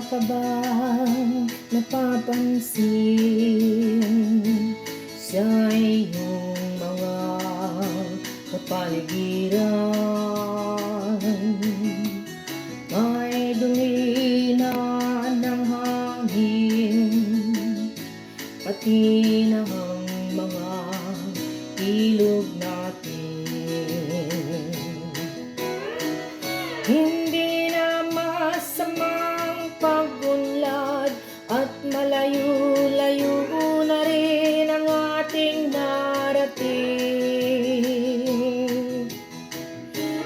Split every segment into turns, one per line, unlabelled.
ka bang napapansin sa iyong mga kapaligiran? May dumi na ng hangin, pati na ang mga ilog natin. Hindi na masamang pagunlad at malayo-layo na rin ang ating narating.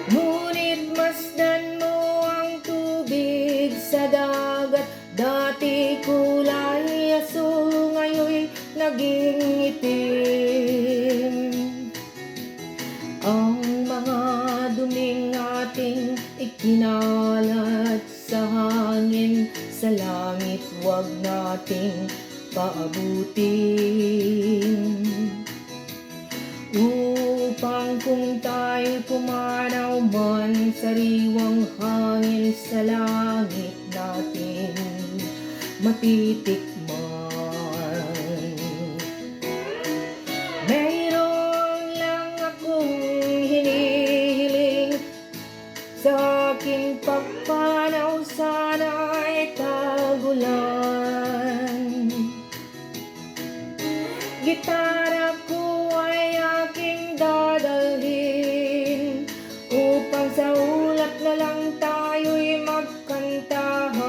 Ngunit masdan mo ang tubig sa dagat, dati kulay asul, ngayon'y naging itim. Ang mga duming ating ikinalat sa hangin, sa langit wag nating paabutin, upang kung tayo pumanaw man, sariwang hangin sa langit natin matitikman. Mayroon lang akong hinihiling, sa aking pagpanaw sana'y tagulan. Gitara ko ay aking dadalhin, upang sa ulap na lang tayo'y magkantahan.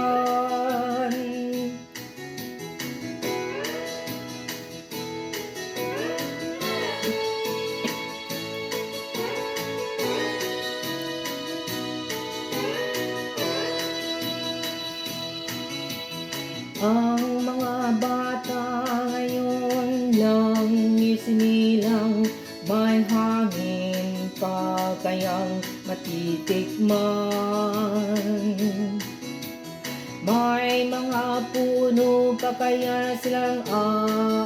Ang mga bata ngayon lang isinilang, may hangin pa kayang matitikman. May mga puno pa kaya silang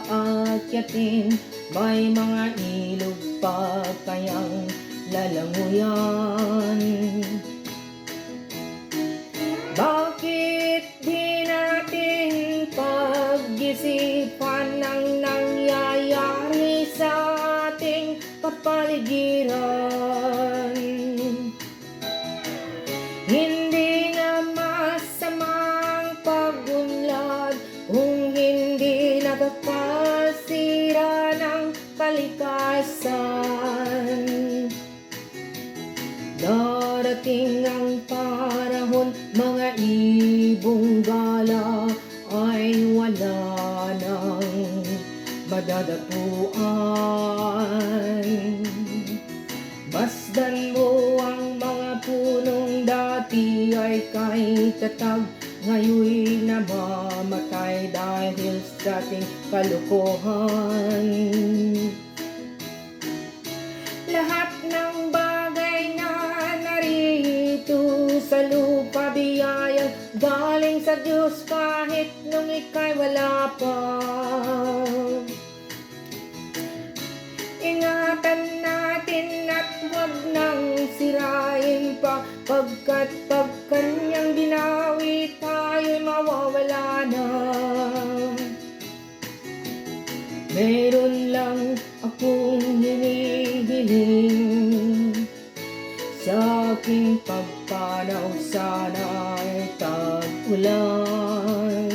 aakyatin, may mga ilog pa kayang lalanguyan. Bakit di natin pag-isipan ang nangyayari sa ating kapaligiran? Hindi na masamang pagunlad kung hindi nakakasira ng kalikasan. Darating ang panahon, mga ibong gala ay wala nang madadapuan. Masdan mo ang mga punong dati ay kay tatag, ngayon'y namamatay dahil sa ating kalokohan. Lahat ng bagay na narito sa lupa, biyayang galing sa Diyos kahit nung ika'y wala pa. Ingatan natin at huwag nang sirain pa, pagkat pag kanyang binawi tayo'y mawawala na. Meron lang akong hinihiling, sa aking pagpanaw sana'y tag-ulan.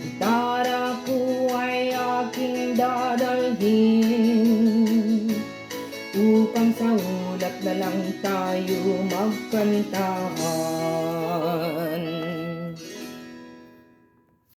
Gitara ko ay aking dadalhin, upang sa ulap na lang tayo magkantahan.